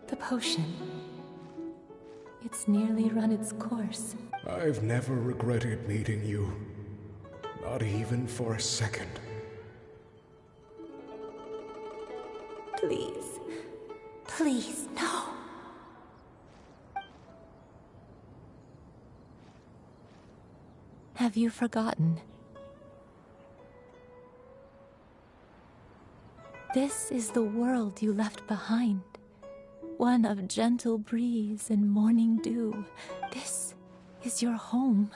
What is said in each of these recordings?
The potion. It's nearly run its course. I've never regretted meeting you. Not even for a second. Please. Please, no. Have you forgotten? This is the world you left behind. One of gentle breeze and morning dew. This is your home.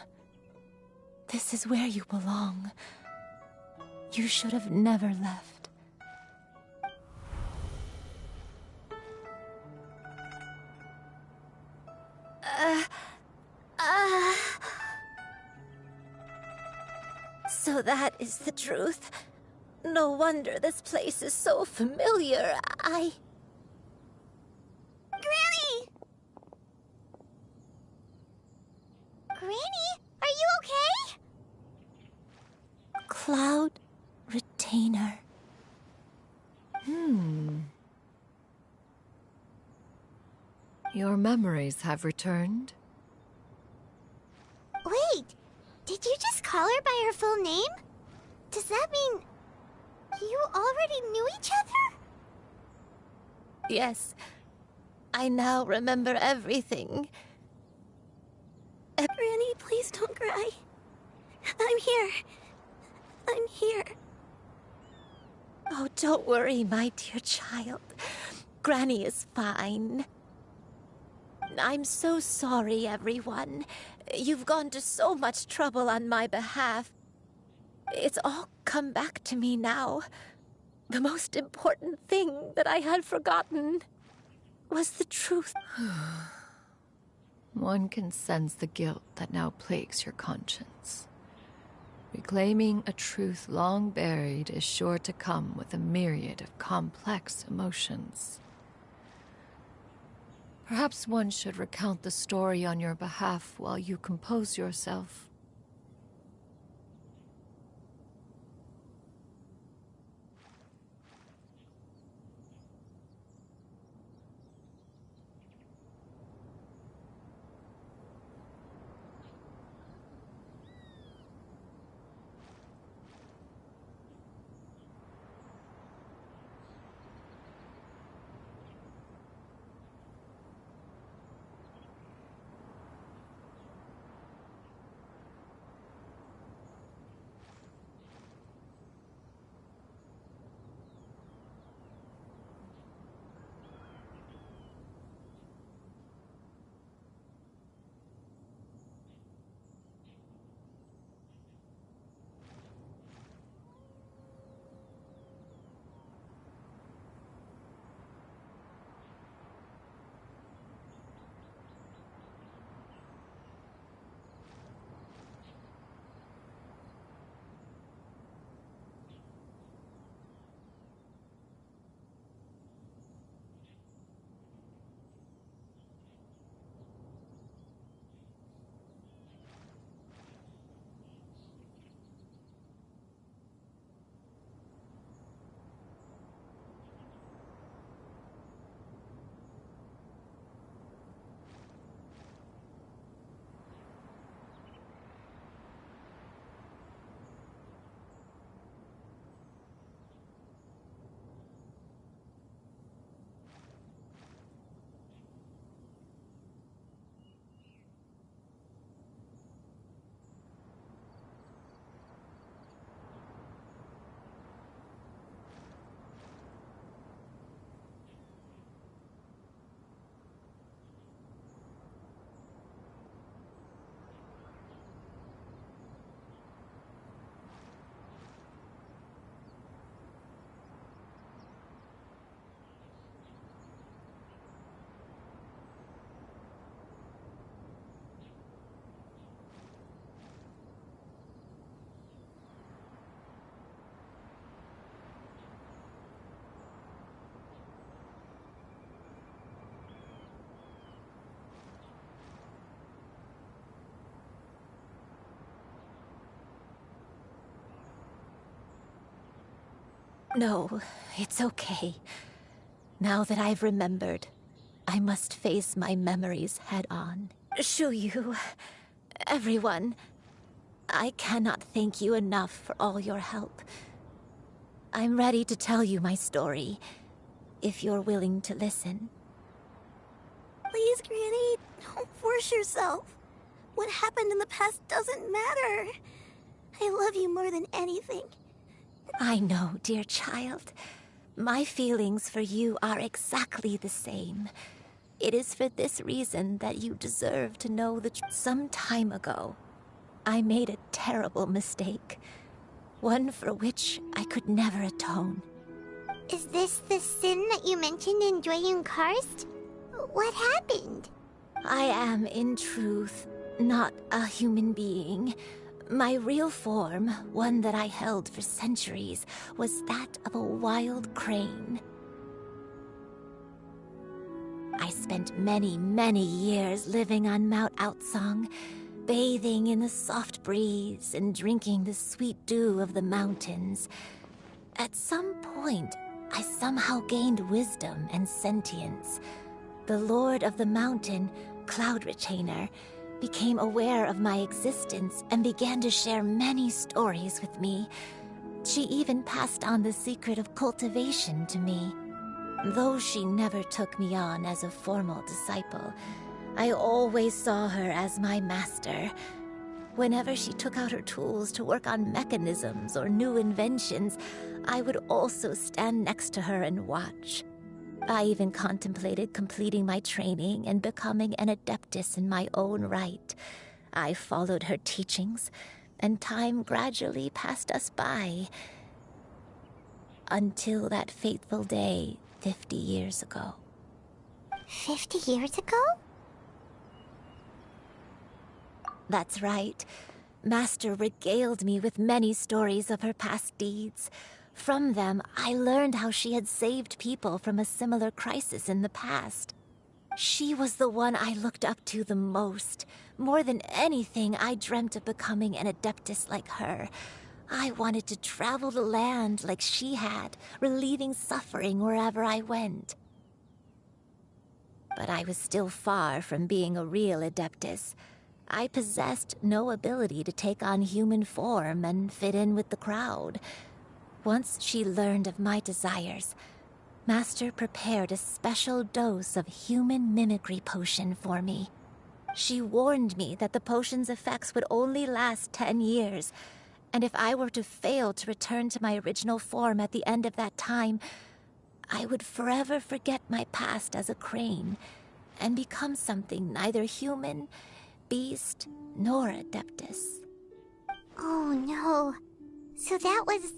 This is where you belong. You should have never left. So that is the truth. No wonder this place is so familiar. Granny! Granny, are you okay? Cloud Retainer. Your memories have returned. Wait, did you just call her by her full name? Does that mean you already knew each other? Yes. I now remember everything. Granny, please don't cry. I'm here. I'm here. Oh, don't worry, my dear child. Granny is fine. I'm so sorry, everyone. You've gone to so much trouble on my behalf. It's all come back to me now. The most important thing that I had forgotten was the truth. One can sense the guilt that now plagues your conscience. Reclaiming a truth long buried is sure to come with a myriad of complex emotions. Perhaps one should recount the story on your behalf while you compose yourself. No, it's okay. Now that I've remembered, I must face my memories head-on. Shuyu, everyone, I cannot thank you enough for all your help. I'm ready to tell you my story, if you're willing to listen. Please, Granny, don't force yourself. What happened in the past doesn't matter. I love you more than anything. I know, dear child. My feelings for you are exactly the same. It is for this reason that you deserve to know the truth. Some time ago, I made a terrible mistake. One for which I could never atone. Is this the sin that you mentioned in Dwayne Karst? What happened? I am, in truth, not a human being. My real form, one that I held for centuries, was that of a wild crane. I spent many, many years living on Mount Outsong, bathing in the soft breeze and drinking the sweet dew of the mountains. At some point, I somehow gained wisdom and sentience. The Lord of the Mountain, Cloud Retainer, became aware of my existence and began to share many stories with me. She even passed on the secret of cultivation to me. Though she never took me on as a formal disciple, I always saw her as my master. Whenever she took out her tools to work on mechanisms or new inventions, I would also stand next to her and watch. I even contemplated completing my training and becoming an adeptus in my own right. I followed her teachings, and time gradually passed us by. Until that fateful day 50 years ago. 50 years ago? That's right. Master regaled me with many stories of her past deeds. From them, I learned how she had saved people from a similar crisis in the past. She was the one I looked up to the most. More than anything, I dreamt of becoming an adeptus like her. I wanted to travel the land like she had, relieving suffering wherever I went. But I was still far from being a real adeptus. I possessed no ability to take on human form and fit in with the crowd. Once she learned of my desires, Master prepared a special dose of human mimicry potion for me. She warned me that the potion's effects would only last 10 years, and if I were to fail to return to my original form at the end of that time, I would forever forget my past as a crane and become something neither human, beast, nor adeptus. Oh no. So that was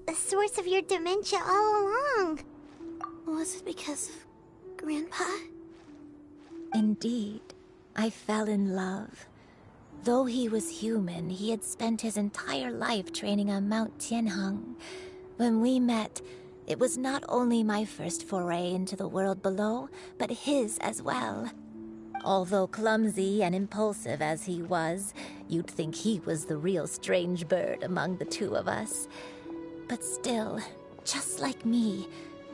the source of your dementia all along. Was it because of Grandpa? Indeed, I fell in love. Though he was human, he had spent his entire life training on Mount Tianheng. When we met, it was not only my first foray into the world below, but his as well. Although clumsy and impulsive as he was, you'd think he was the real strange bird among the two of us. But still, just like me,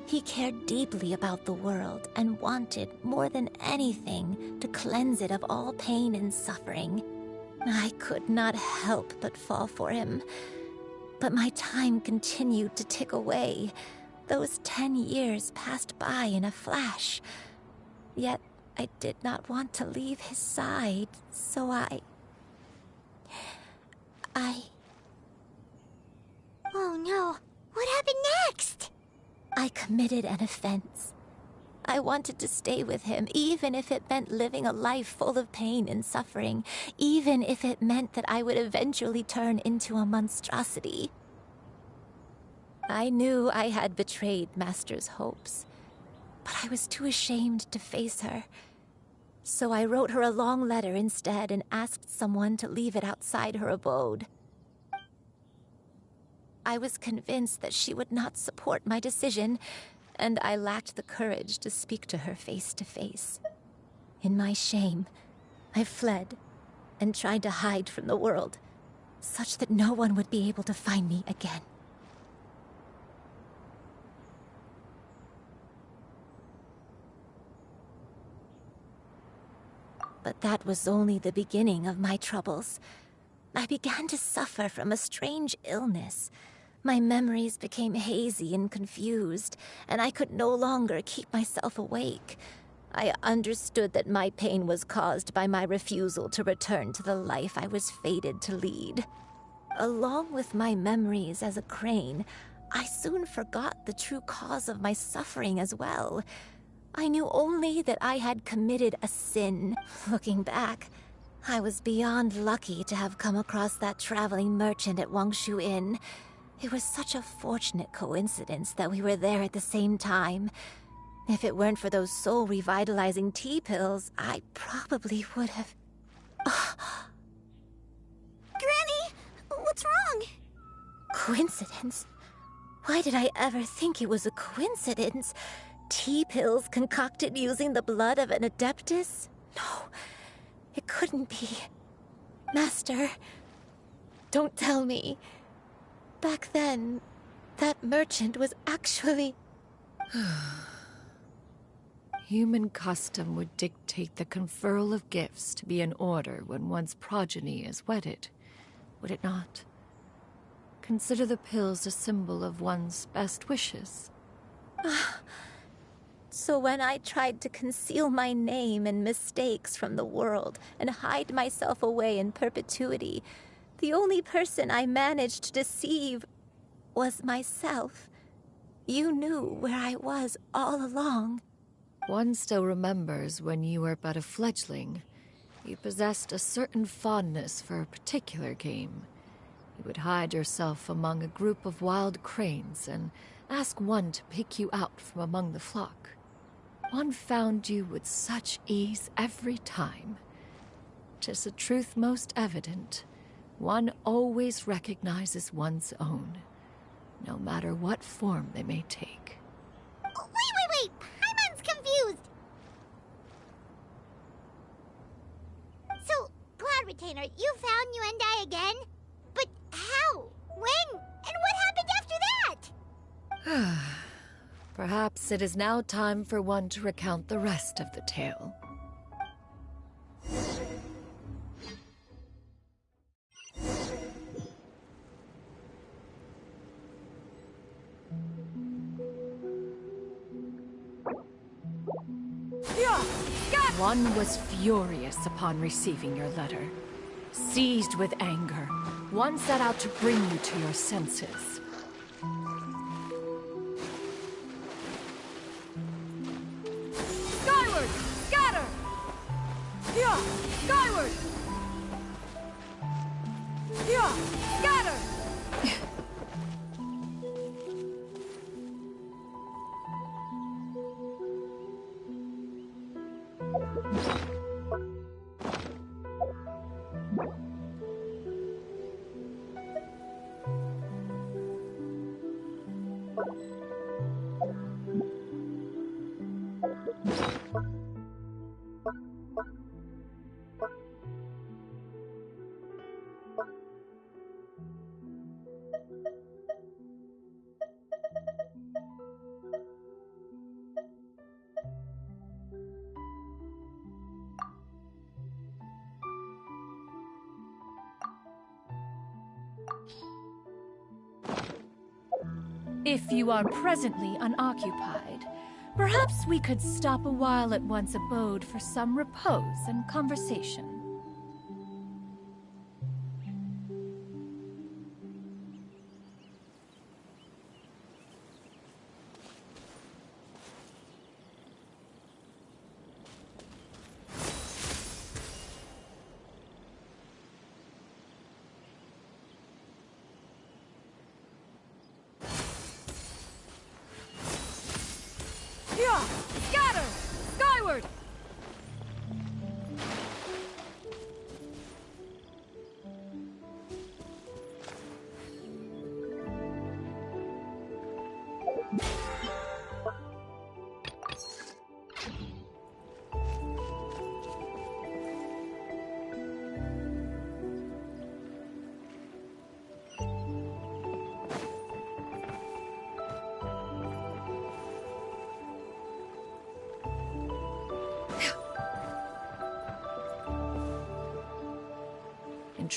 he cared deeply about the world and wanted, more than anything, to cleanse it of all pain and suffering. I could not help but fall for him. But my time continued to tick away. Those 10 years passed by in a flash. Yet I did not want to leave his side, so I... Oh no. What happened next? I committed an offense. I wanted to stay with him, even if it meant living a life full of pain and suffering, even if it meant that I would eventually turn into a monstrosity. I knew I had betrayed Master's hopes, but I was too ashamed to face her. So I wrote her a long letter instead and asked someone to leave it outside her abode. I was convinced that she would not support my decision, and I lacked the courage to speak to her face to face. In my shame, I fled and tried to hide from the world, such that no one would be able to find me again. that was only the beginning of my troubles. I began to suffer from a strange illness. My memories became hazy and confused, and I could no longer keep myself awake. I understood that my pain was caused by my refusal to return to the life I was fated to lead. Along with my memories as a crane, I soon forgot the true cause of my suffering as well. I knew only that I had committed a sin. Looking back, I was beyond lucky to have come across that traveling merchant at Wangshu Inn. It was such a fortunate coincidence that we were there at the same time. If it weren't for those soul-revitalizing tea pills, I probably would have... Granny, what's wrong? Coincidence? Why did I ever think it was a coincidence? Tea pills concocted using the blood of an adeptus? No, it couldn't be. Master, don't tell me. Back then, that merchant was actually... Human custom would dictate the conferral of gifts to be in order when one's progeny is wedded, would it not? Consider the pills a symbol of one's best wishes. So when I tried to conceal my name and mistakes from the world and hide myself away in perpetuity, the only person I managed to deceive was myself. You knew where I was all along. One still remembers when you were but a fledgling. You possessed a certain fondness for a particular game. You would hide yourself among a group of wild cranes and ask one to pick you out from among the flock. One found you with such ease every time. 'Tis a truth most evident. One always recognizes one's own, no matter what form they may take. Wait! Paimon's confused! So, Cloud Retainer, you found Yuendai again? But how? When? And what happened after that? Perhaps it is now time for one to recount the rest of the tale. One was furious upon receiving your letter. Seized with anger, one set out to bring you to your senses. Skyward! Scatter! Yeah! Skyward! Yeah! Scatter! If you are presently unoccupied, perhaps we could stop a while at one's abode for some repose and conversation. Scatter! Skyward!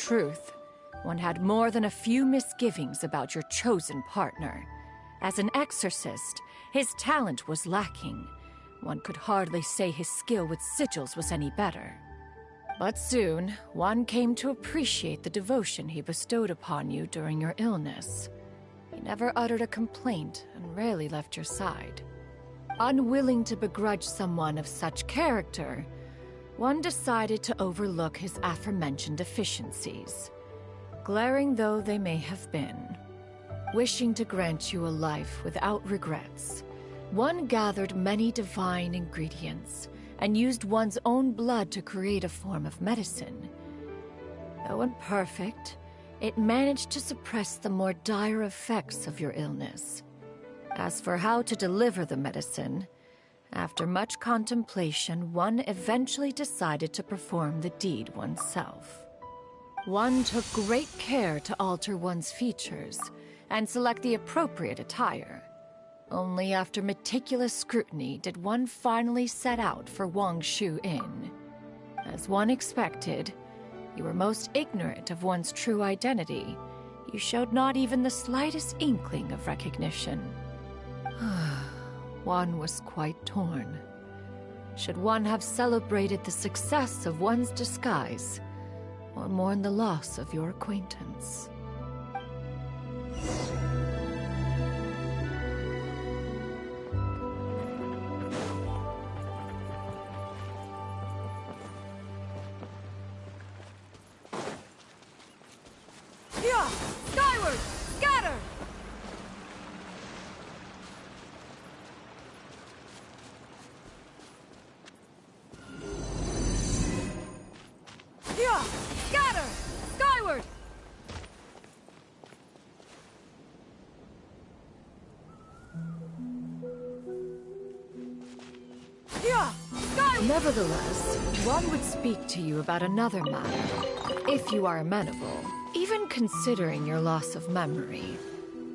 truth, one had more than a few misgivings about your chosen partner. As an exorcist, his talent was lacking. One could hardly say his skill with sigils was any better. But soon, one came to appreciate the devotion he bestowed upon you during your illness. He never uttered a complaint and rarely left your side. Unwilling to begrudge someone of such character, one decided to overlook his aforementioned deficiencies, glaring though they may have been. Wishing to grant you a life without regrets, one gathered many divine ingredients and used one's own blood to create a form of medicine. Though imperfect, it managed to suppress the more dire effects of your illness. As for how to deliver the medicine, after much contemplation, one eventually decided to perform the deed oneself. One took great care to alter one's features and select the appropriate attire. Only after meticulous scrutiny did one finally set out for Wangshu Inn. As one expected, you were most ignorant of one's true identity. You showed not even the slightest inkling of recognition. One was quite torn. Should one have celebrated the success of one's disguise, or mourn the loss of your acquaintance? Skyward! Scatter! Yeah! Scatter! Skyward! Yeah! Skyward! Nevertheless, one would speak to you about another matter, if you are amenable. Even considering your loss of memory,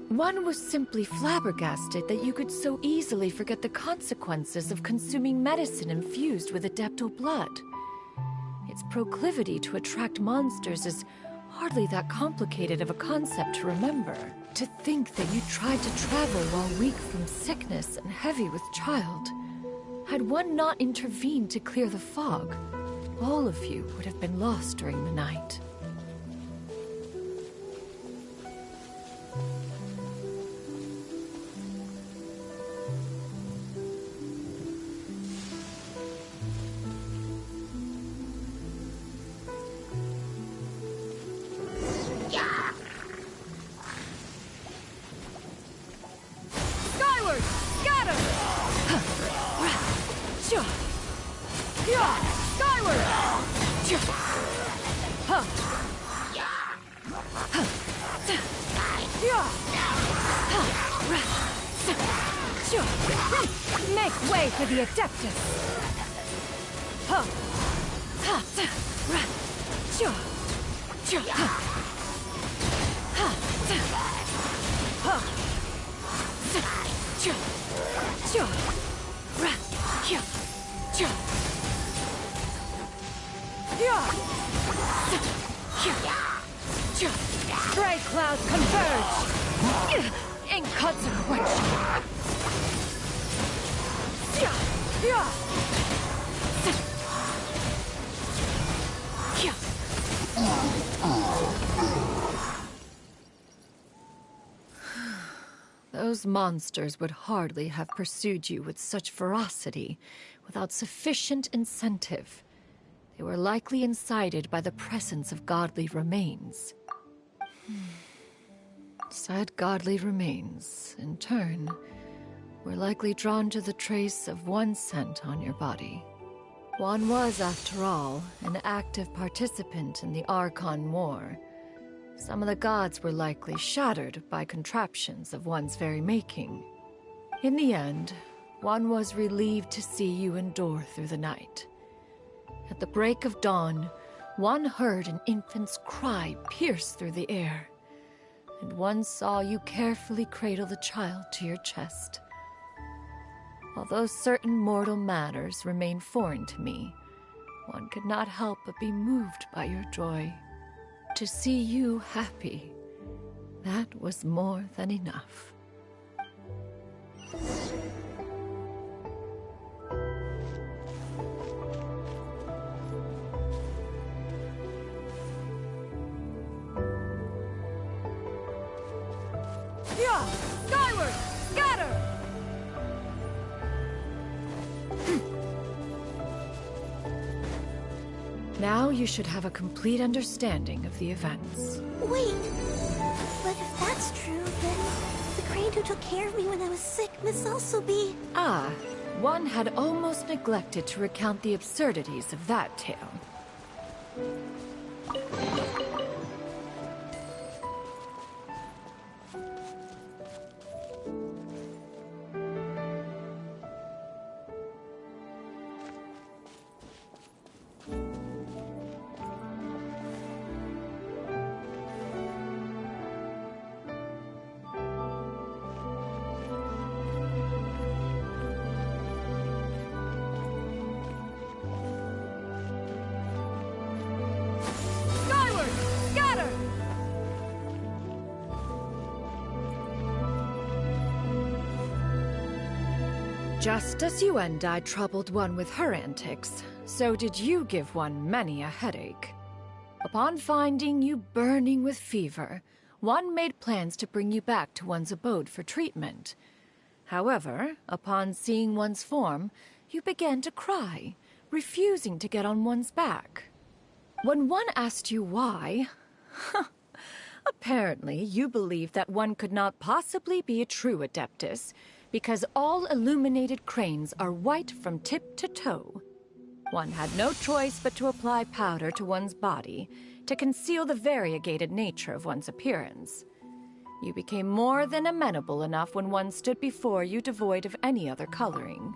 one was simply flabbergasted that you could so easily forget the consequences of consuming medicine infused with adeptal blood. Its proclivity to attract monsters is hardly that complicated of a concept to remember. To think that you tried to travel while weak from sickness and heavy with child. Had one not intervened to clear the fog, all of you would have been lost during the night. Skyward! Scatter! Skyward! Make way for the Adeptus! Stray clouds converge! Inconsequential! Those monsters would hardly have pursued you with such ferocity without sufficient incentive. They were likely incited by the presence of godly remains. Said godly remains, in turn, were likely drawn to the trace of one scent on your body. One was, after all, an active participant in the Archon War. Some of the gods were likely shattered by contraptions of one's very making. In the end, one was relieved to see you endure through the night. At the break of dawn, one heard an infant's cry pierce through the air, and one saw you carefully cradle the child to your chest. Although certain mortal matters remain foreign to me, one could not help but be moved by your joy. To see you happy, that was more than enough. Yeah! Skyward! Scatter! Now you should have a complete understanding of the events. Wait! But if that's true, then the crane who took care of me when I was sick must also be... Ah, one had almost neglected to recount the absurdities of that tale. Skyward! Scatter! Just as you and I troubled one with her antics, so did you give one many a headache. Upon finding you burning with fever, one made plans to bring you back to one's abode for treatment. However, upon seeing one's form, you began to cry, refusing to get on one's back. When one asked you why, apparently you believed that one could not possibly be a true Adeptus, because all illuminated cranes are white from tip to toe. One had no choice but to apply powder to one's body to conceal the variegated nature of one's appearance. You became more than amenable enough when one stood before you devoid of any other coloring.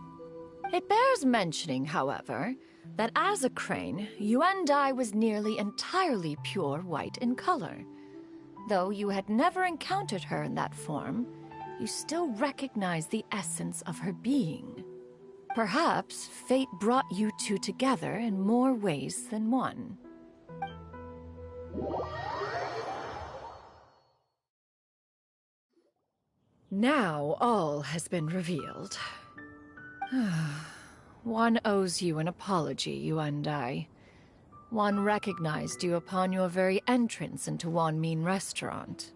It bears mentioning, however, that as a crane, Yuendai was nearly entirely pure white in color. Though you had never encountered her in that form, you still recognized the essence of her being. Perhaps fate brought you two together in more ways than one. Now all has been revealed. One owes you an apology, you and I. One recognized you upon your very entrance into Wanmin Restaurant.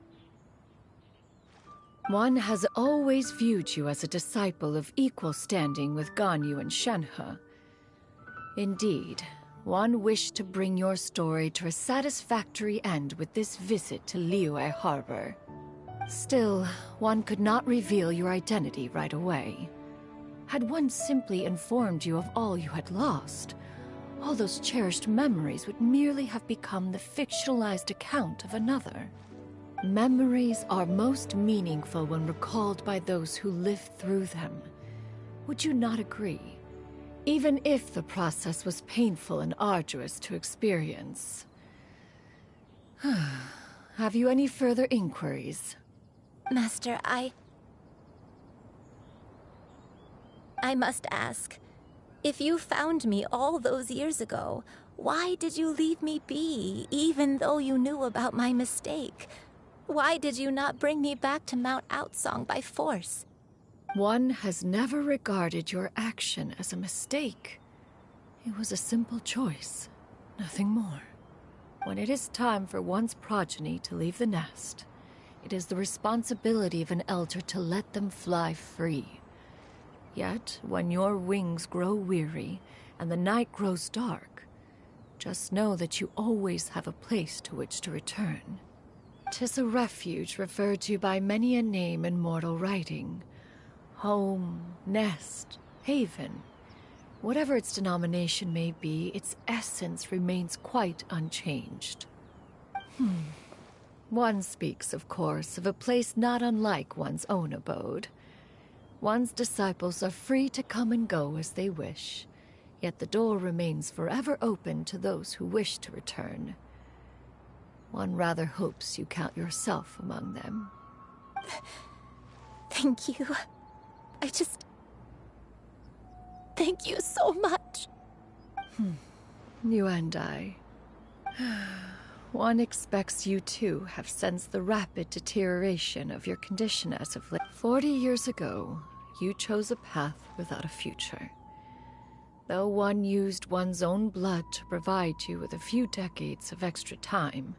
One has always viewed you as a disciple of equal standing with Ganyu and Shenhe. Indeed, one wished to bring your story to a satisfactory end with this visit to Liyue Harbor. Still, one could not reveal your identity right away. Had one simply informed you of all you had lost, all those cherished memories would merely have become the fictionalized account of another. Memories are most meaningful when recalled by those who lived through them. Would you not agree? Even if the process was painful and arduous to experience. Have you any further inquiries? Master, I must ask, if you found me all those years ago, why did you leave me be, even though you knew about my mistake? Why did you not bring me back to Mount Outsong by force? One has never regarded your action as a mistake. It was a simple choice, nothing more. When it is time for one's progeny to leave the nest, it is the responsibility of an elder to let them fly free. Yet, when your wings grow weary and the night grows dark, just know that you always have a place to which to return. 'Tis a refuge referred to by many a name in mortal writing. Home, nest, haven. Whatever its denomination may be, its essence remains quite unchanged. One speaks, of course, of a place not unlike one's own abode. One's disciples are free to come and go as they wish, yet the door remains forever open to those who wish to return. One rather hopes you count yourself among them. Thank you. Thank you so much. You and I. One expects you too have sensed the rapid deterioration of your condition as of late. 40 years ago, you chose a path without a future. Though one used one's own blood to provide you with a few decades of extra time,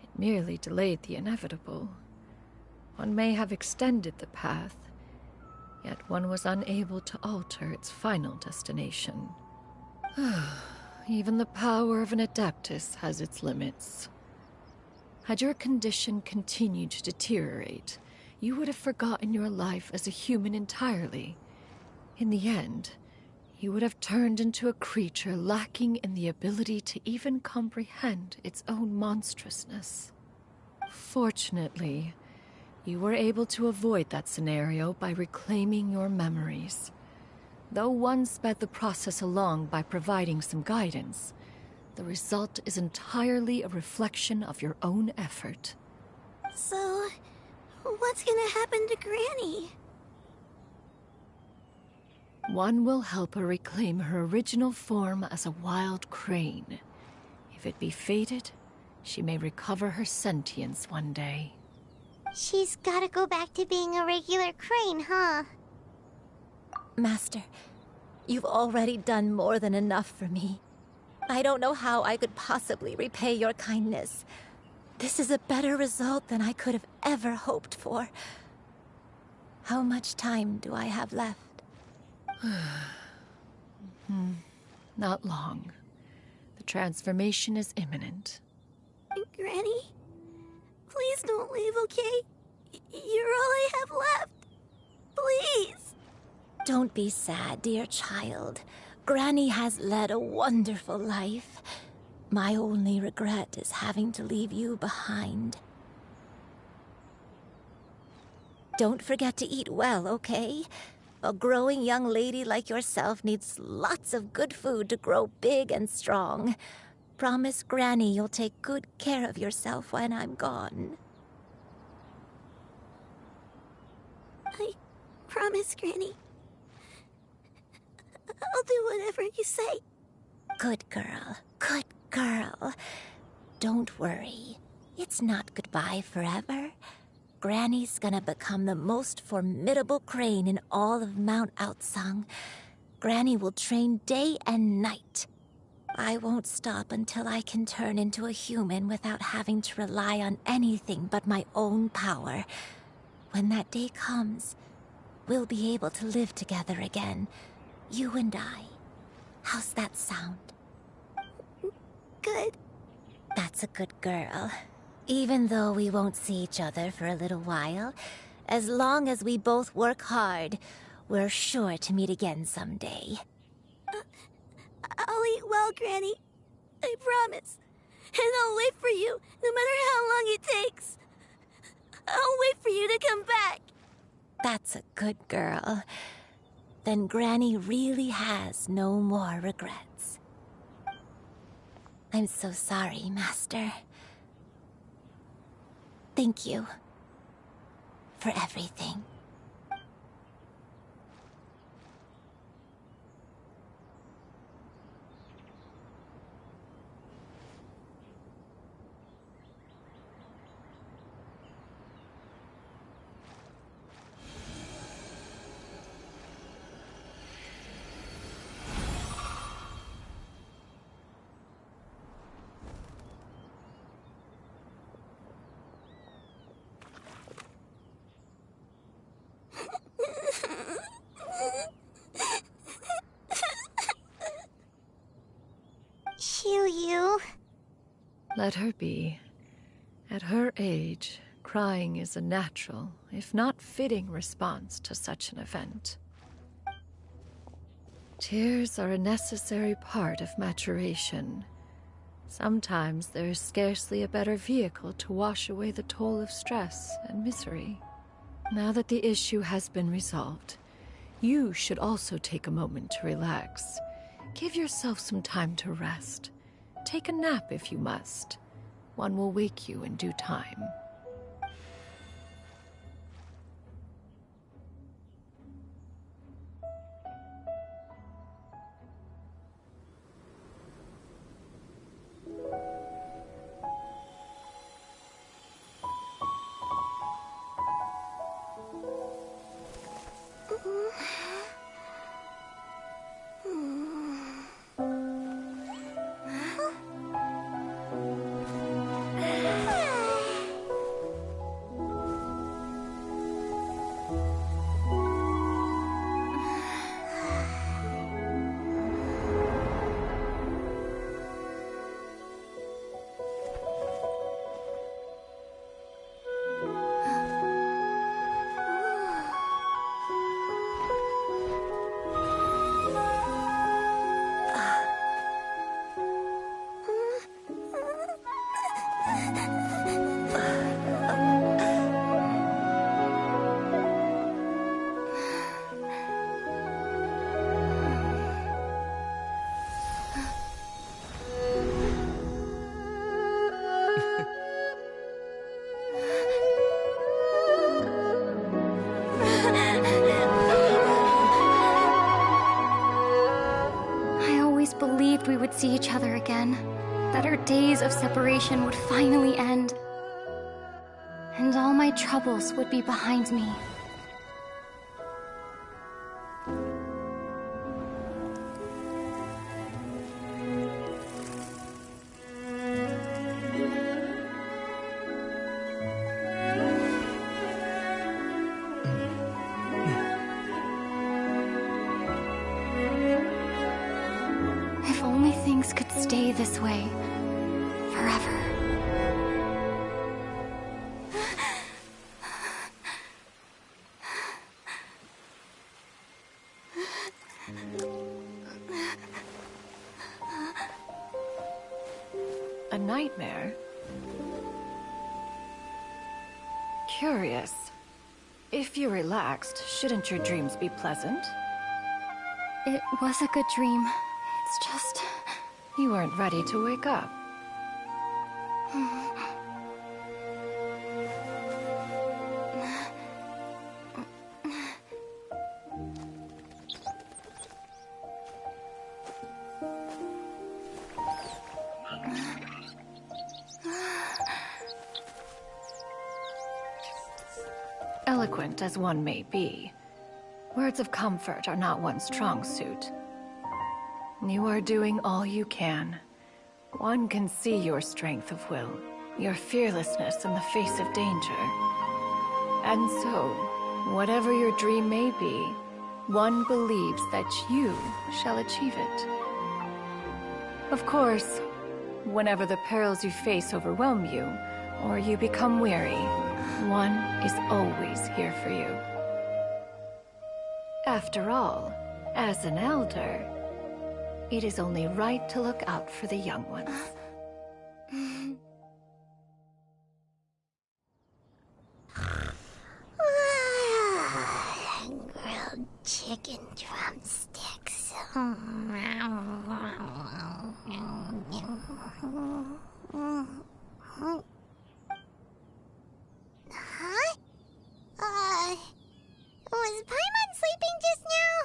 it merely delayed the inevitable. One may have extended the path, yet one was unable to alter its final destination. Even the power of an Adeptus has its limits. Had your condition continued to deteriorate, you would have forgotten your life as a human entirely. In the end, you would have turned into a creature lacking in the ability to even comprehend its own monstrousness. Fortunately, you were able to avoid that scenario by reclaiming your memories. Though one sped the process along by providing some guidance, the result is entirely a reflection of your own effort. So, what's gonna happen to Granny? One will help her reclaim her original form as a wild crane. If it be fated, she may recover her sentience one day. She's gotta go back to being a regular crane, huh? Master, you've already done more than enough for me. I don't know how I could possibly repay your kindness. This is a better result than I could have ever hoped for. How much time do I have left? Not long. The transformation is imminent. Granny? Please don't leave, okay? You're all I have left. Please! Don't be sad, dear child. Granny has led a wonderful life. My only regret is having to leave you behind. Don't forget to eat well, okay? A growing young lady like yourself needs lots of good food to grow big and strong. Promise Granny you'll take good care of yourself when I'm gone. I promise, Granny. I'll do whatever you say. Good girl, good girl. Don't worry. It's not goodbye forever. Granny's gonna become the most formidable crane in all of Mount Outsung. Granny will train day and night. I won't stop until I can turn into a human without having to rely on anything but my own power. When that day comes, we'll be able to live together again. You and I. How's that sound? Good. That's a good girl. Even though we won't see each other for a little while, as long as we both work hard, we're sure to meet again someday. I'll eat well, Granny. I promise. And I'll wait for you, no matter how long it takes. I'll wait for you to come back. That's a good girl. Then Granny really has no more regrets. I'm so sorry, Master. Thank you for everything. Shiryu. Let her be. At her age, crying is a natural, if not fitting, response to such an event. Tears are a necessary part of maturation. Sometimes there is scarcely a better vehicle to wash away the toll of stress and misery. Now that the issue has been resolved, you should also take a moment to relax. Give yourself some time to rest. Take a nap if you must. One will wake you in due time. see each other again, that our days of separation would finally end, and all my troubles would be behind me. If only things could stay this way forever. A nightmare? Curious. If you're relaxed, shouldn't your dreams be pleasant? It was a good dream. It's just... You weren't ready to wake up. Eloquent as one may be, words of comfort are not one's strong suit. You are doing all you can. One can see your strength of will, your fearlessness in the face of danger. And so, whatever your dream may be, one believes that you shall achieve it. Of course, whenever the perils you face overwhelm you, or you become weary, one is always here for you. After all, as an elder, it is only right to look out for the young ones. Grilled chicken drumsticks. Huh? Was Paimon sleeping just now?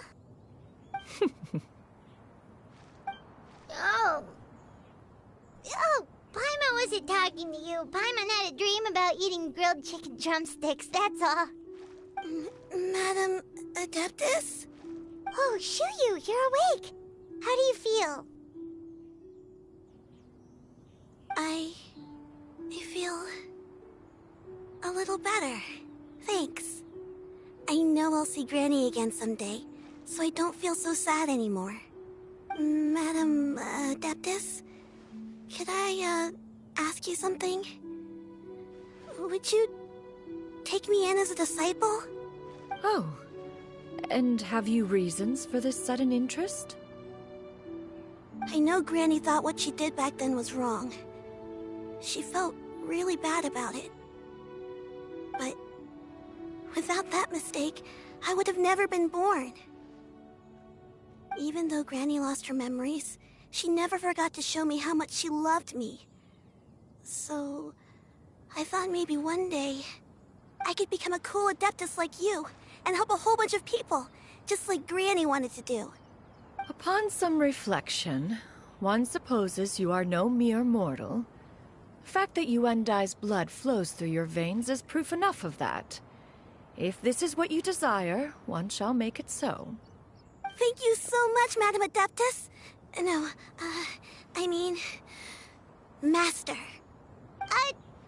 Oh, Paimon wasn't talking to you. Paimon had a dream about eating grilled chicken drumsticks, that's all. Madam Adeptus? Oh, Shuyu, you're awake. How do you feel? I feel a little better. Thanks. I know I'll see Granny again someday, so I don't feel so sad anymore. Madam Adeptus, could I ask you something? Would you take me in as a disciple? Oh, and have you reasons for this sudden interest? I know Granny thought what she did back then was wrong. She felt really bad about it. But without that mistake, I would have never been born. Even though Granny lost her memories, she never forgot to show me how much she loved me. So, I thought maybe one day, I could become a cool Adeptus like you, and help a whole bunch of people, just like Granny wanted to do. Upon some reflection, one supposes you are no mere mortal. The fact that Yuendai's blood flows through your veins is proof enough of that. If this is what you desire, one shall make it so. Thank you so much, Madam Adeptus. No, I mean... Master.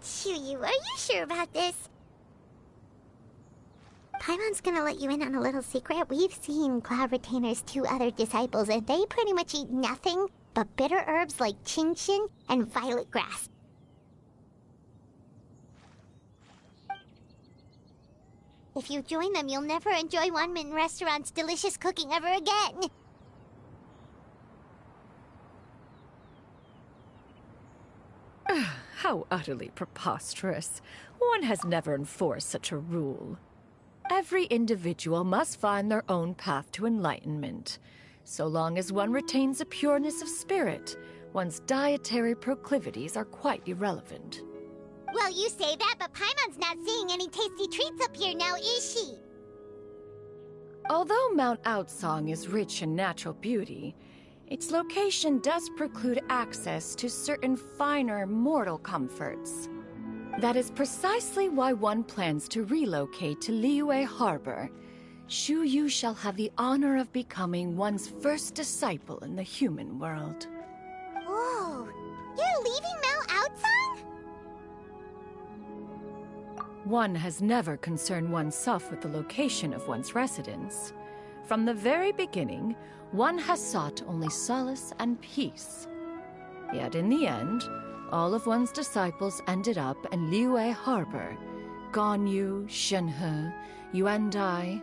Shuyu, are you sure about this? Paimon's gonna let you in on a little secret. We've seen Cloud Retainer's 2 other disciples, and they pretty much eat nothing but bitter herbs like Chinchin and violet grass. If you join them, you'll never enjoy Wanmin Restaurant's delicious cooking ever again. How utterly preposterous. One has never enforced such a rule. Every individual must find their own path to enlightenment. So long as one retains a pureness of spirit, one's dietary proclivities are quite irrelevant. Well, you say that, but Paimon's not seeing any tasty treats up here now, is she? Although Mount Outsong is rich in natural beauty, Its location does preclude access to certain finer mortal comforts. That is precisely why one plans to relocate to Liyue Harbor. Shu Yu shall have the honor of becoming one's first disciple in the human world. Whoa! You're leaving Mao Outsong? One has never concerned oneself with the location of one's residence. From the very beginning, one has sought only solace and peace. Yet in the end, all of one's disciples ended up in Liyue Harbor. Ganyu, Shenhe, Yuan Dai.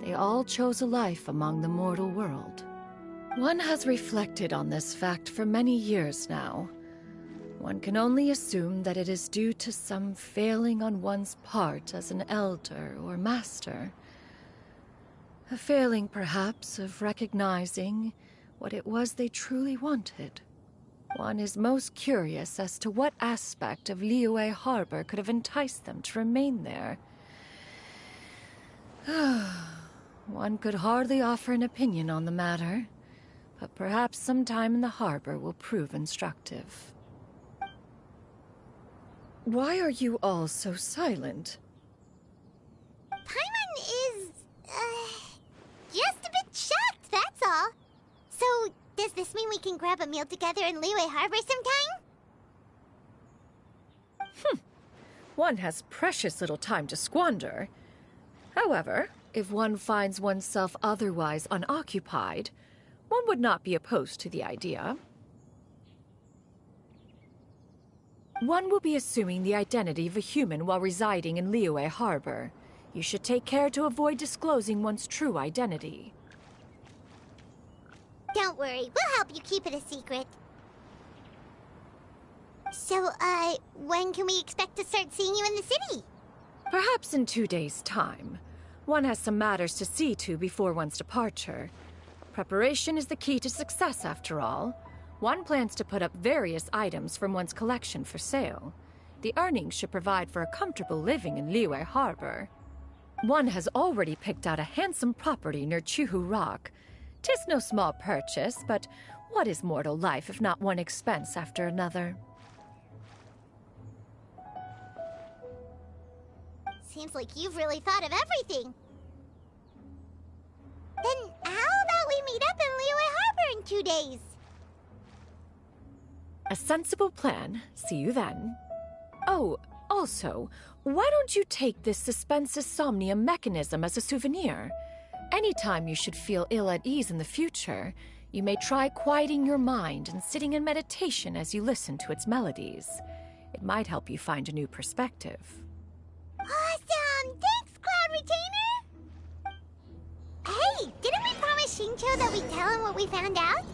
They all chose a life among the mortal world. One has reflected on this fact for many years now. One can only assume that it is due to some failing on one's part as an elder or master. A failing, perhaps, of recognizing what it was they truly wanted. One is most curious as to what aspect of Liyue Harbor could have enticed them to remain there. One could hardly offer an opinion on the matter, but perhaps some time in the harbor will prove instructive. Why are you all so silent? Paimon is, just a bit shocked, that's all. So, does this mean we can grab a meal together in Liyue Harbor sometime? One has precious little time to squander. However, if one finds oneself otherwise unoccupied, one would not be opposed to the idea. One will be assuming the identity of a human while residing in Liyue Harbor. You should take care to avoid disclosing one's true identity. Don't worry, we'll help you keep it a secret. So, when can we expect to start seeing you in the city? Perhaps in 2 days' time. One has some matters to see to before one's departure. Preparation is the key to success, after all. One plans to put up various items from one's collection for sale. The earnings should provide for a comfortable living in Liyue Harbor. One has already picked out a handsome property near Chuhu Rock. 'Tis no small purchase, but what is mortal life if not one expense after another? Seems like you've really thought of everything. Then how about we meet up in Liyue Harbor in 2 days? A sensible plan. See you then. Oh, also, why don't you take this suspensus somnium mechanism as a souvenir? Anytime you should feel ill at ease in the future, you may try quieting your mind and sitting in meditation as you listen to its melodies. It might help you find a new perspective. Awesome! Thanks, Cloud Retainer! Hey, didn't we promise Shincho that we'd tell him what we found out?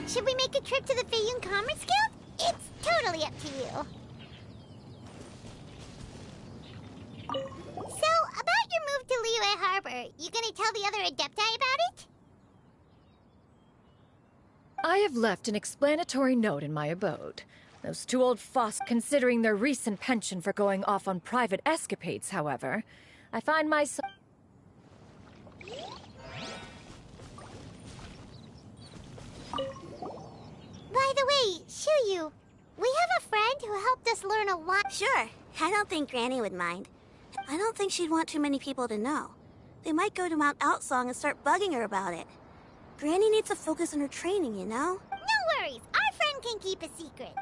Should we make a trip to the Feiyun Commerce Guild? It's totally up to you. So, about your move to Liyue Harbor, you gonna tell the other Adepti about it? I have left an explanatory note in my abode. Those two old foss considering their recent pension for going off on private escapades, however. I find myself... By the way, Shuyu, we have a friend who helped us learn a lot. Sure, I don't think Granny would mind. I don't think she'd want too many people to know. They might go to Mount Outsong and start bugging her about it. Granny needs to focus on her training, you know? No worries, our friend can keep a secret.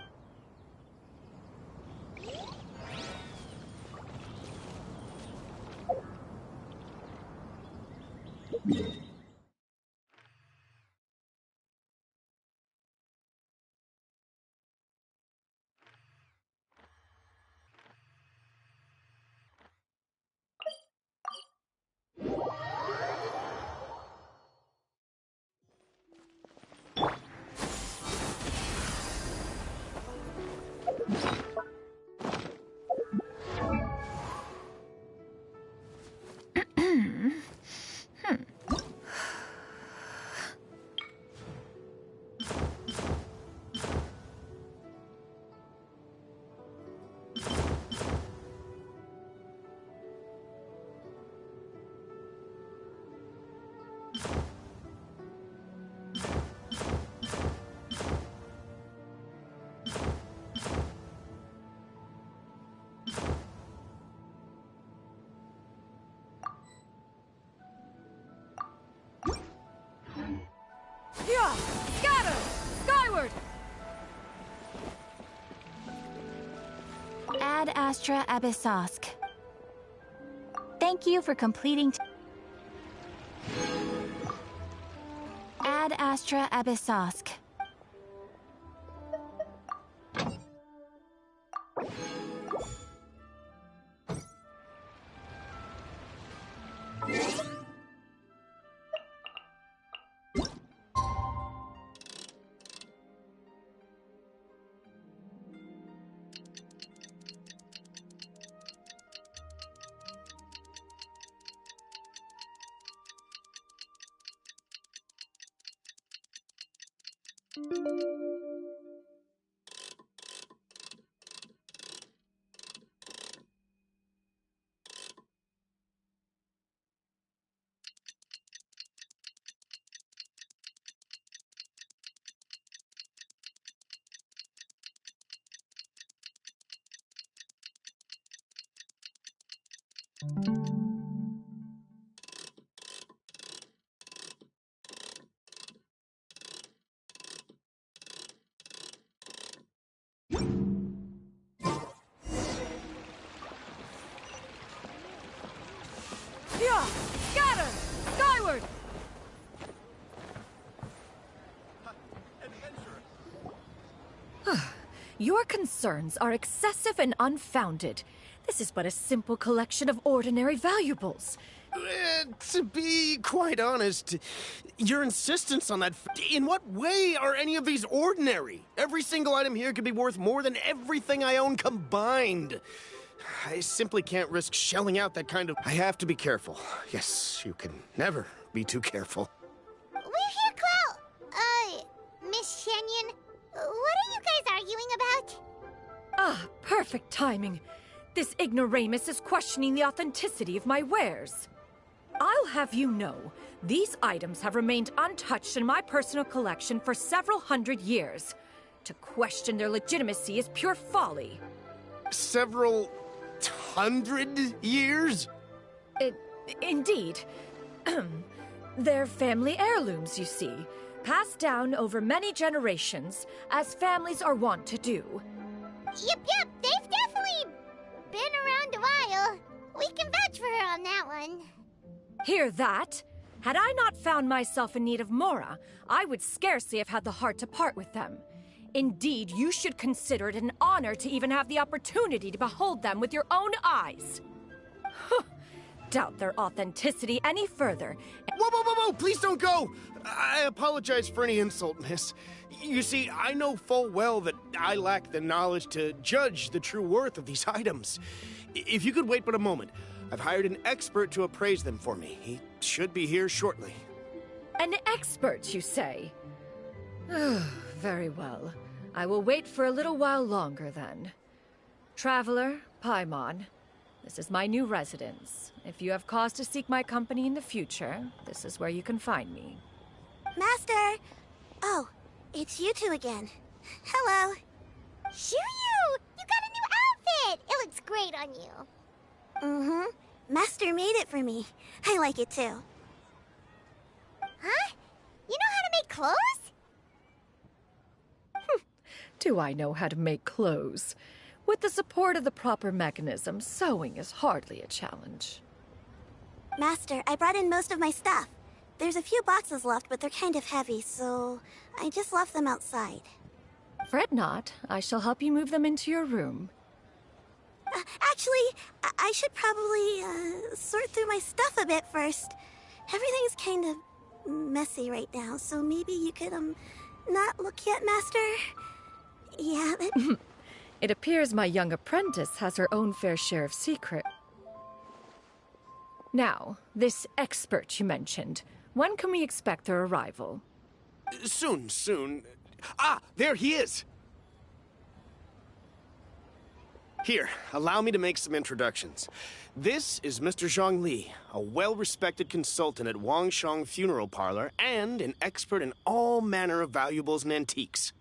Astra Abyssosk. Thank you for completing... Ad Astra Abyssosk. Yeah! Scatter! Skyward! Your concerns are excessive and unfounded. This is but a simple collection of ordinary valuables. To be quite honest, your insistence on that... In what way are any of these ordinary? Every single item here could be worth more than everything I own combined. I simply can't risk shelling out that kind of... I have to be careful. Yes, you can never be too careful. We're here, Clow. Miss Shenyan, what are you guys arguing about? Ah, perfect timing. This ignoramus is questioning the authenticity of my wares. I'll have you know, these items have remained untouched in my personal collection for several hundred years. To question their legitimacy is pure folly. Several hundred years? Indeed. They're family heirlooms, you see, passed down over many generations, as families are wont to do. Yep, they've definitely been around a while. We can vouch for her on that one. Hear that? Had I not found myself in need of Mora, I would scarcely have had the heart to part with them. Indeed, you should consider it an honor to even have the opportunity to behold them with your own eyes. Doubt their authenticity any further. Whoa! Please don't go! I apologize for any insult, miss. You see, I know full well that I lack the knowledge to judge the true worth of these items. If you could wait but a moment, I've hired an expert to appraise them for me. He should be here shortly. An expert, you say? Very well. I will wait for a little while longer, then. Traveler, Paimon, this is my new residence. If you have cause to seek my company in the future, this is where you can find me. Master! Oh, it's you two again. Hello. Shiryu! You got a new outfit! It looks great on you. Mm-hmm. Master made it for me. I like it too. Huh? You know how to make clothes? Do I know how to make clothes? With the support of the proper mechanism, sewing is hardly a challenge. Master, I brought in most of my stuff. There's a few boxes left, but they're kind of heavy, so I just left them outside. Fret not. I shall help you move them into your room. Actually, I should probably sort through my stuff a bit first. Everything's kind of messy right now, so maybe you could, not look yet, Master? Yeah, It appears my young apprentice has her own fair share of secret. Now, this expert you mentioned, when can we expect their arrival? Soon. Ah, there he is! Here, allow me to make some introductions. This is Mr. Zhongli, a well-respected consultant at Wangshang Funeral Parlor and an expert in all manner of valuables and antiques.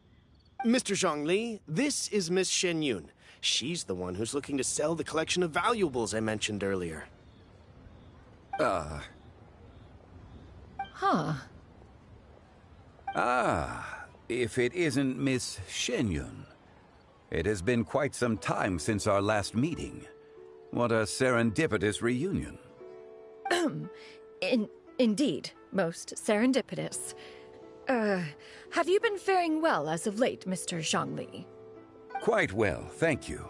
Mr. Zhongli, this is Miss Shenyun. She's the one who's looking to sell the collection of valuables I mentioned earlier. If it isn't Miss Shenyun. It has been quite some time since our last meeting. What a serendipitous reunion. Indeed, most serendipitous. Have you been faring well as of late, Mr. Zhongli? Quite well, thank you.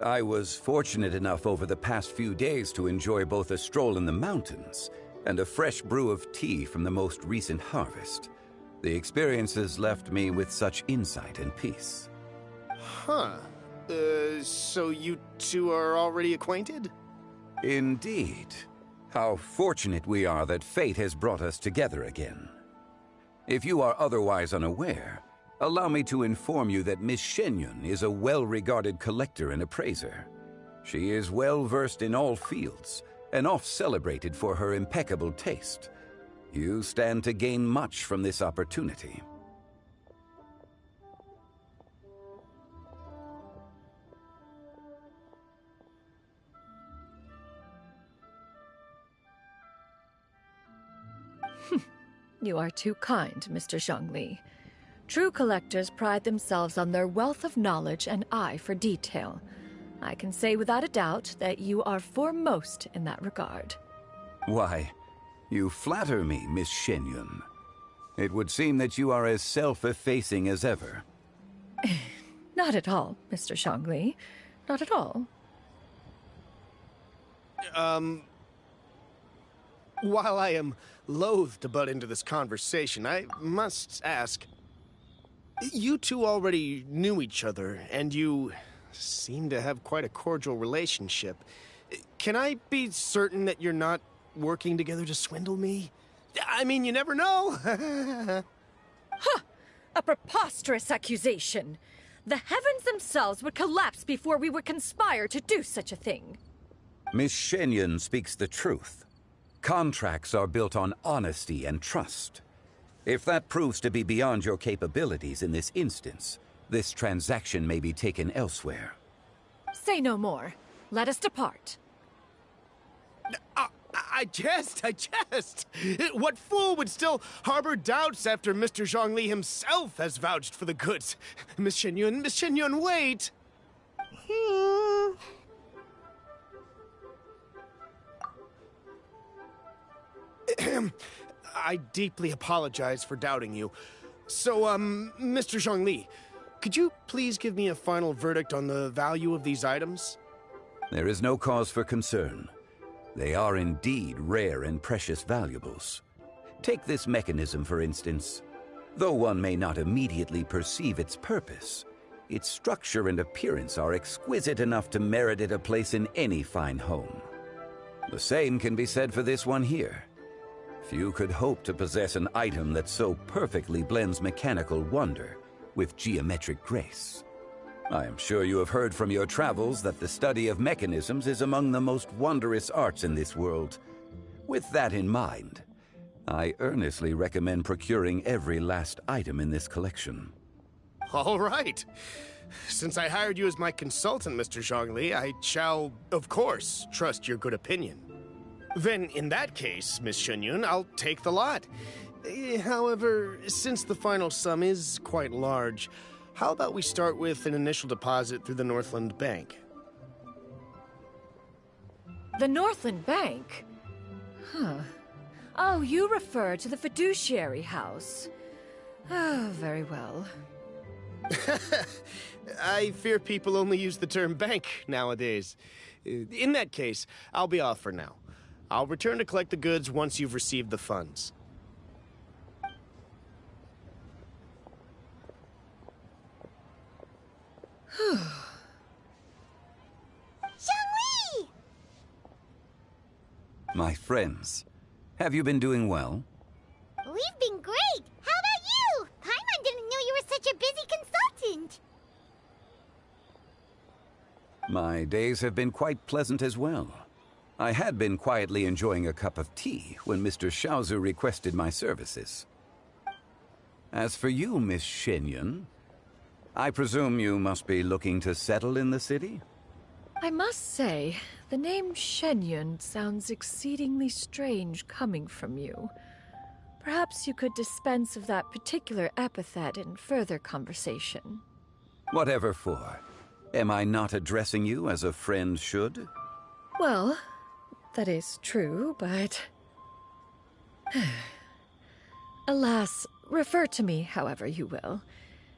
I was fortunate enough over the past few days to enjoy both a stroll in the mountains and a fresh brew of tea from the most recent harvest. The experiences left me with such insight and peace. Huh. So you two are already acquainted? Indeed. How fortunate we are that fate has brought us together again. If you are otherwise unaware, allow me to inform you that Miss Shenyun is a well-regarded collector and appraiser. She is well-versed in all fields, and oft-celebrated for her impeccable taste. You stand to gain much from this opportunity. You are too kind, Mr. Zhongli. True collectors pride themselves on their wealth of knowledge and eye for detail. I can say without a doubt that you are foremost in that regard. Why, you flatter me, Miss Shenyun. It would seem that you are as self-effacing as ever. Not at all, Mr. Zhongli. Not at all. While I am loath to butt into this conversation, I must ask, you two already knew each other, and you seem to have quite a cordial relationship. Can I be certain that you're not working together to swindle me? I mean, you never know. Ha! A preposterous accusation. The heavens themselves would collapse before we would conspire to do such a thing. Miss Shenyun speaks the truth. Contracts are built on honesty and trust. If that proves to be beyond your capabilities in this instance, this transaction may be taken elsewhere. Say no more. Let us depart. I jest. What fool would still harbor doubts after Mr. Zhongli himself has vouched for the goods? Miss Shenyun, wait! I deeply apologize for doubting you. So, Mr. Zhongli, could you please give me a final verdict on the value of these items? There is no cause for concern. They are indeed rare and precious valuables. Take this mechanism, for instance. Though one may not immediately perceive its purpose, its structure and appearance are exquisite enough to merit it a place in any fine home. The same can be said for this one here. Few could hope to possess an item that so perfectly blends mechanical wonder with geometric grace. I am sure you have heard from your travels that the study of mechanisms is among the most wondrous arts in this world. With that in mind, I earnestly recommend procuring every last item in this collection. All right. Since I hired you as my consultant, Mr. Zhongli, I shall, of course, trust your good opinion. Then, in that case, Miss Shenyun, I'll take the lot. However, since the final sum is quite large, how about we start with an initial deposit through the Northland Bank? The Northland Bank? Huh. Oh, you refer to the fiduciary house. Oh, very well. I fear people only use the term bank nowadays. In that case, I'll be off for now. I'll return to collect the goods once you've received the funds. Zhongli! My friends, have you been doing well? We've been great! How about you? Paimon didn't know you were such a busy consultant! My days have been quite pleasant as well. I had been quietly enjoying a cup of tea when Mr. Xiaozu requested my services. As for you, Miss Shenyun, I presume you must be looking to settle in the city? I must say, the name Shenyun sounds exceedingly strange coming from you. Perhaps you could dispense of that particular epithet in further conversation. Whatever for? Am I not addressing you as a friend should? Well, that is true, but... Alas, refer to me however you will.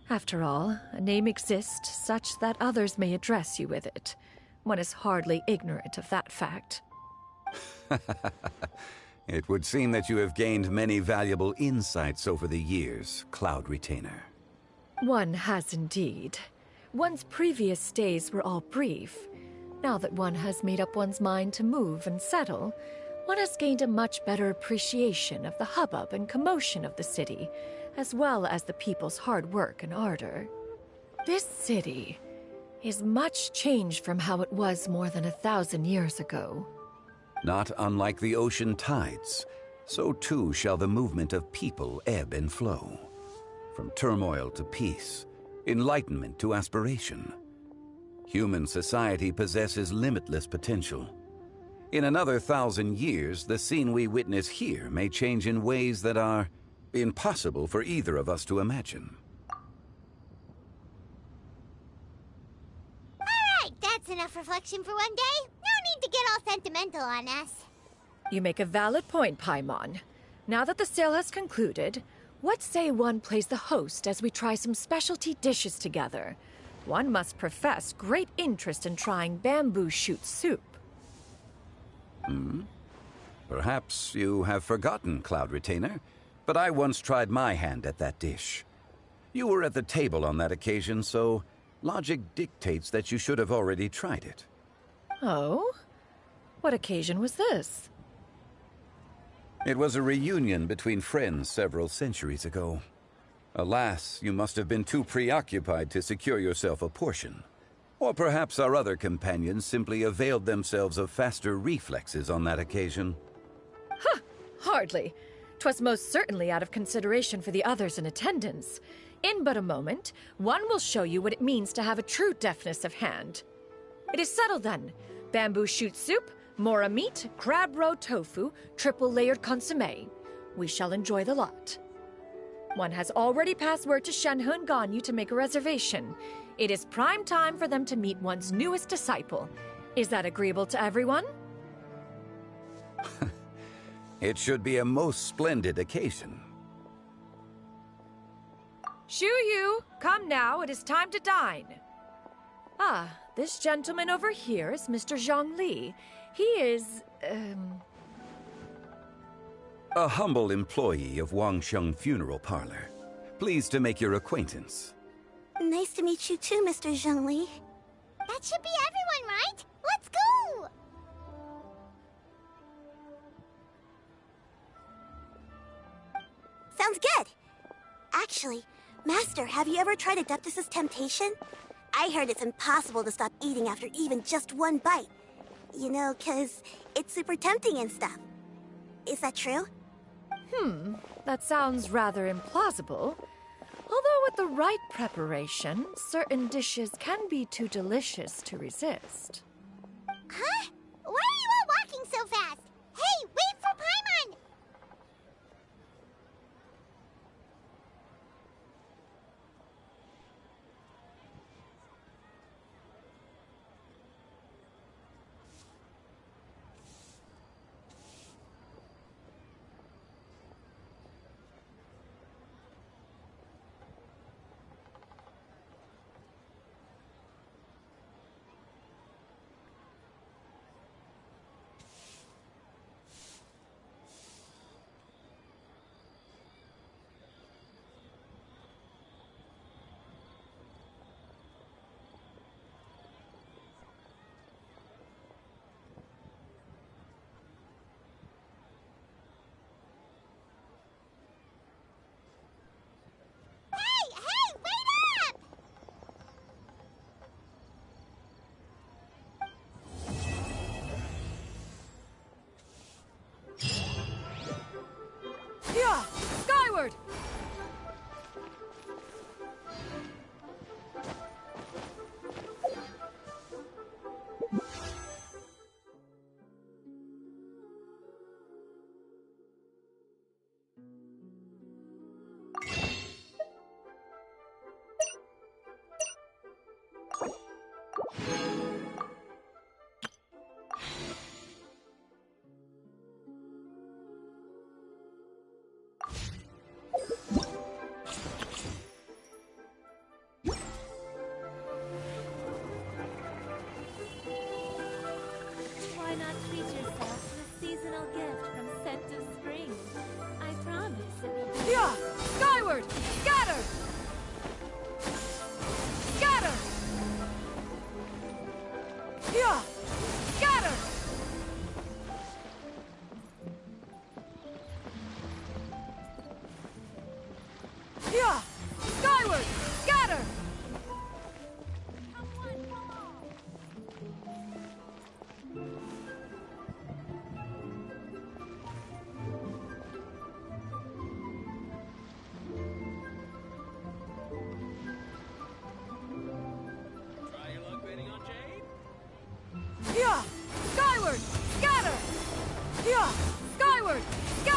After all, a name exists such that others may address you with it. One is hardly ignorant of that fact. It would seem that you have gained many valuable insights over the years, Cloud Retainer. One has indeed. One's previous days were all brief. Now that one has made up one's mind to move and settle, one has gained a much better appreciation of the hubbub and commotion of the city, as well as the people's hard work and ardor. This city is much changed from how it was more than 1,000 years ago. Not unlike the ocean tides, so too shall the movement of people ebb and flow. From turmoil to peace, enlightenment to aspiration. Human society possesses limitless potential. In another 1,000 years, the scene we witness here may change in ways that are impossible for either of us to imagine. Alright, that's enough reflection for one day. No need to get all sentimental on us. You make a valid point, Paimon. Now that the sale has concluded, what say one plays the host as we try some specialty dishes together? One must profess great interest in trying bamboo shoot soup. Perhaps you have forgotten, Cloud Retainer, but I once tried my hand at that dish. You were at the table on that occasion, so logic dictates that you should have already tried it. Oh? What occasion was this? It was a reunion between friends several centuries ago. Alas, you must have been too preoccupied to secure yourself a portion. Or perhaps our other companions simply availed themselves of faster reflexes on that occasion. Ha! Hardly. 'Twas most certainly out of consideration for the others in attendance. In but a moment, one will show you what it means to have a true deftness of hand. It is settled then. Bamboo shoot soup, mora meat, crab roe tofu, triple-layered consommé. We shall enjoy the lot. One has already passed word to Shenhe and Ganyu to make a reservation. It is prime time for them to meet one's newest disciple. Is that agreeable to everyone? It should be a most splendid occasion. Shu Yu, come now, it is time to dine. Ah, this gentleman over here is Mr. Zhongli. He is, A humble employee of Wangsheng Funeral Parlor. Pleased to make your acquaintance. Nice to meet you too, Mr. Zhongli. That should be everyone, right? Let's go! Sounds good. Actually, Master, have you ever tried Adeptus' temptation? I heard it's impossible to stop eating after even just one bite. You know, 'cause it's super tempting and stuff. Is that true? That sounds rather implausible. Although with the right preparation, certain dishes can be too delicious to resist. Huh? Why are you all walking so fast? Hey, wait for Paimon! final gift from Scent of Spring. I promise it will be... Yeah! Skyward! Scatter! Scatter! Yeah! Scatter! Yeah! Skyward! Scatter! Yeah! Skyward! Scatter! Yeah! Skyward! Scatter!